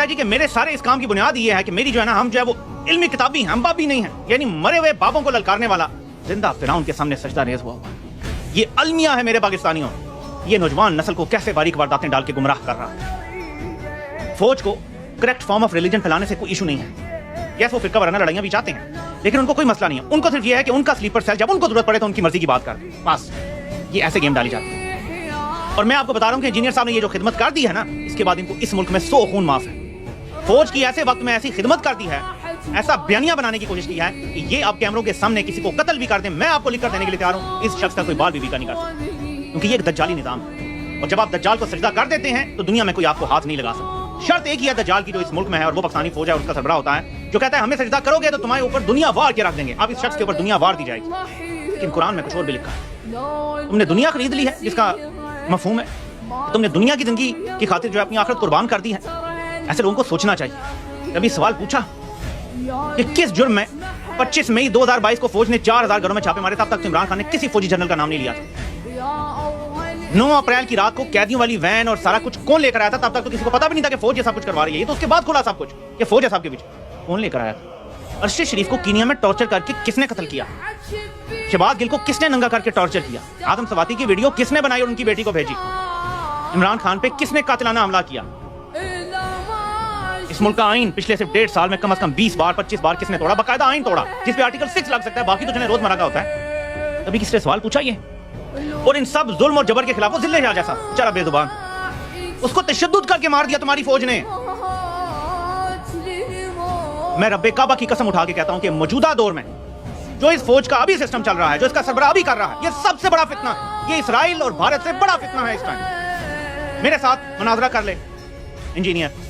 ہے جی کہ میرے سارے اس کام کی بنیاد یہ ہے کہ میری جو ہے نا ہم جو ہے وہ علمی کتابی ہیں، ہم بابی نہیں ہیں، یعنی مرے ہوئے بابوں کو للکارنے والا زندہ فرعون کے سامنے سجدہ ریز ہوا یہ المیہ ہے میرے پاکستانیوں. یہ نوجوان نسل کو کیسے باریک وارداتیں ڈال کے گمراہ کر رہا ہے. فوج کو کریکٹ فارم آف ریلیجن پھیلانے سے کوئی ایشو نہیں ہے. یس وہ فرقہ وارانہ لڑائیاں بھی چاہتے ہیں لیکن ان کو کوئی مسئلہ نہیں ہے. ان کو صرف یہ ہے کہ ان کا سلیپر سیل جب ان کو ضرورت پڑے تو ان کی مرضی کی بات کر بس. یہ ایسے گیم ڈالی جاتی ہے. اور میں آپ کو بتا رہا ہوں کہ انجینئر صاحب نے یہ جو خدمت کر دی ہے نا اس کے بعد ان کو اس ملک میں 100 خون معاف ہے. فوج کی ایسے وقت میں ایسی خدمت کر دی ہے، ایسا بیانیہ بنانے کی کوشش کی ہے کہ یہ آپ کیمروں کے سامنے کسی کو قتل بھی کر دیں میں آپ کو لکھ کر دینے کے لیے تیار ہوں، اس شخص کا کوئی بال بھی کا نہیں کر سکتا کیونکہ یہ ایک دجالی نظام ہے. اور جب آپ دجال کو سجدہ کر دیتے ہیں تو دنیا میں کوئی آپ کو ہاتھ نہیں لگا سکتا. شرط ایک ہی ہے دجال کی جو اس ملک میں ہے اور وہ پاکستانی فوج ہے اور اس کا سربراہ ہوتا ہے جو کہتا ہے ہمیں سجدہ کرو گے تو تمہارے اوپر دنیا وار کے رکھ دیں گے. اب اس شخص کے اوپر دنیا وار دی جائے گی لیکن قرآن میں کچھ اور بھی لکھا ہے. تم نے دنیا خرید لی ہے جس کا مفہوم ہے تم نے دنیا کی زندگی کی خاطر جو ہے اپنی آخرت قربان کر دی ہے. ایسے لوگوں کو سوچنا چاہیے. کبھی سوال پوچھا کہ کس جرم میں 25 مئی 2022 کو فوج نے 4000 گھروں میں چھاپے مارے تب تک عمران خان نے کسی فوجی جنرل کا نام نہیں لیا تھا. 9 اپریل کی رات کو قیدیوں والی وین اور سارا کچھ کون لے کر آیا تھا تب تک تو کسی کو پتا بھی نہیں تھا کہ فوج یہ سب کچھ کروا رہی ہے. یہ تو اس کے بعد کھلا سب کچھ کہ فوج ہے صاحب کے پیچھے. کون لے کر آیا تھا؟ ارشد شریف کو کینیا میں ٹارچر کر کے کس نے قتل کیا؟ شہباز گل کو کس نے ننگا کر کے ٹارچر کیا؟ آدم سواتی کی ویڈیو کس نے بنائی اور ان کی بیٹی کو بھیجی؟ عمران خان پہ کس نے قاتلانہ حملہ کیا؟ اس ملک کا آئین پچھلے صرف 1.5 سال میں کم از کم 20 بار 25 بار کس نے توڑا؟ باقاعدہ آئین توڑا جس پہ آرٹیکل 6 لگ سکتا ہے، باقی تو جو ہے روزمرہ کا ہوتا ہے. کبھی کسی سے سوال پوچھا یہ؟ اور ان سب ظلم اور جبر کے خلاف وہ ذلہ شاہ جیسا بیچارہ بے زبان اس کو تشدد کر کے مار دیا تمہاری فوج نے. میں رب کعبہ کی قسم اٹھا کے کہتا ہوں کہ موجودہ دور میں جو اس فوج کا ابھی سسٹم چل رہا ہے، جو اس کا سربراہ ابھی کر رہا ہے، یہ سب سے بڑا فتنہ ہے. یہ اسرائیل اور بھارت سے بڑا فتنہ ہے اس ٹائم. میرے ساتھ مناظرہ کر لے انجینئر،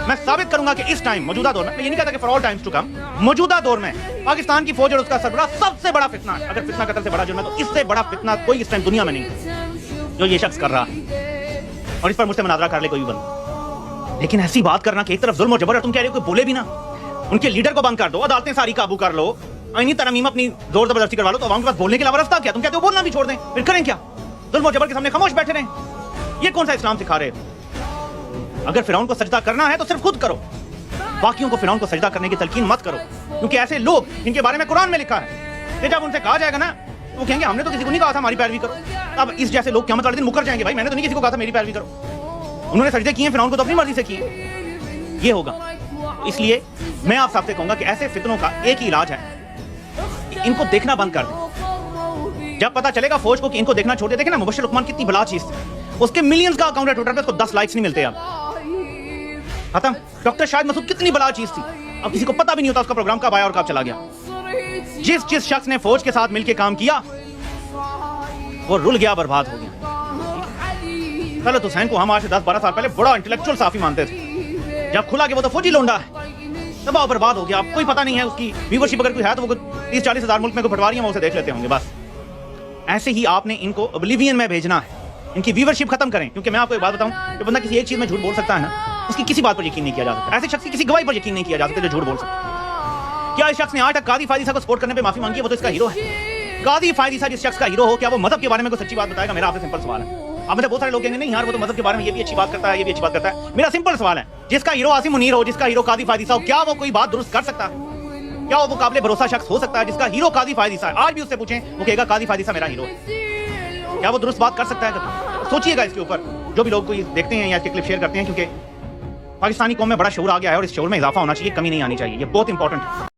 میں ثابت کروں گا کہ اس ٹائم موجودہ دور میں یہ نہیں کہتا کہ for all times to come, موجودہ دور میں پاکستان کی فوج اور اس کا سربراہ سب سے بڑا فتنہ ہے. اگر فتنہ قتل سے بڑا جرم ہے تو اس سے بڑا فتنہ کوئی اس ٹائم دنیا میں نہیں جو یہ شخص کر رہا ہے. اور اس پر مجھ سے مناظرہ کر لے کوئی بھی بند. لیکن ایسی بات کرنا کہ ایک طرف ظلم و جبر ہے، تم کہہ رہے ہو کوئی بولے بھی نا. ان کے لیڈر کو بند کر دو، عدالتیں ساری قابو کر لو، آئینی ترمیم اپنی زور زبردستی کروا لو تو عوام کے پاس بولنے کے علاوہ رستہ کیا؟ تم کہتے ہو بولنا بھی چھوڑ دیں، پھر کریں کیا؟ ظلم و جبر کے سامنے خاموش بیٹھے رہیں. یہ کون سا اسلام سکھا رہے ہو؟ اگر فرعون کو سجدہ کرنا ہے تو صرف خود کرو، باقیوں کو فرعون کو سجدہ کرنے کی تلقین مت کرو. کیونکہ ایسے لوگ جن کے بارے میں قرآن میں لکھا ہے کہ جب ان سے کہا جائے گا نا تو وہ کہیں گے ہم نے تو کسی کو نہیں کہا تھا ہماری پیروی کرو. اب اس جیسے لوگ قیامت والے دن مکر جائیں گے، بھائی میں نے تو نہیں کسی کو کہا تھا میری پیروی کرو. انہوں نے سجدے کیے فرعون کو تو اپنی مرضی سے کیے. یہ ہوگا. اس لیے میں آپ سب سے کہوں گا کہ ایسے فتنوں کا ایک ہی علاج ہے، ان کو دیکھنا بند کر دیں. جب پتہ چلے گا فوج کو کہ ان کو دیکھنا چھوڑ دے. دیکھیں نا مبشر لقمان کتنی بلا چیز تھی، اس کے ملینز کا اکاؤنٹ ہے ٹویٹر پہ، اس کو 10 لائکس نہیں ملتے. اب ختم. ڈاکٹر شاہد مسعود کتنی بلا چیز تھی، اب کسی کو پتہ بھی نہیں ہوتا اس کا پروگرام کب آیا اور کب چلا گیا. جس شخص نے فوج کے ساتھ مل کے کام کیا وہ رل گیا، برباد ہو گیا. طلعت حسین کو ہم آج سے 10-12 سال پہلے بڑا انٹلیکچوئل صحافی مانتے تھے. جب کھلا کہ وہ تو فوجی لونڈا ہے تباہ برباد ہو گیا. اب کوئی پتہ نہیں ہے اس کی ویورشپ اگر کوئی ہے تو وہ 30-40 ہزار ملک میں کوئی پٹواری ہیں وہ اسے دیکھ لیتے ہوں گے بس. ایسے ہی آپ نے ان کو اوبلیوین میں بھیجنا ہے، ان کی ویورشپ ختم کریں. کیونکہ میں آپ کو ایک بات بتاؤں کہ بندہ کسی ایک چیز میں جھوٹ بول سکتا ہے نا، اس کی کسی بات پر یقین نہیں کیا جا سکتا. ایسے شخص کی کسی گواہی پر یقین نہیں کیا جا سکتا جو جھوٹ بول سکتا ہے. کیا اس شخص نے آج تک قاضی فائز عیسیٰ کو سپورٹ کرنے پہ معافی مانگی ہے؟ وہ تو اس کا ہیرو ہے. قاضی فائز عیسیٰ جس شخص کا ہیرو ہو، کیا وہ مذہب کے بارے میں کوئی سچی بات بتائے گا؟ میرا آپ سے سمپل سوال ہے. اب مجھے بہت سارے لوگ کہیں گے نہیں یار وہ تو مذہب کے بارے میں یہ بھی اچھی بات کرتا ہے، یہ بھی اچھی بات کرتا ہے. میرا سمپل سوال ہے، جس کا ہیرو عاصم منیر ہو، جس کا ہیرو قاضی فائز عیسیٰ ہو، کیا وہ کوئی بات درست کر سکتا ہے؟ کیا وہ قابل بھروسہ شخص ہو سکتا ہے جس کا ہیرو قاضی فائز عیسیٰ ہے؟ آج بھی اس سے پوچھیں وہ کہے گا قاضی فائز عیسیٰ میرا ہیرو ہے. کیا وہ درست بات کر سکتا ہے کبھی؟ سوچئے گا اس کے اوپر جو بھی لوگ کوئی دیکھتے ہیں یا اس کے کلپ شیئر کرتے ہیں. کیونکہ پاکستانی قوم میں بڑا شعور آ گیا ہے اور اس شعور میں اضافہ ہونا چاہیے، کمی نہیں آنی چاہیے. یہ بہت امپورٹنٹ ہے.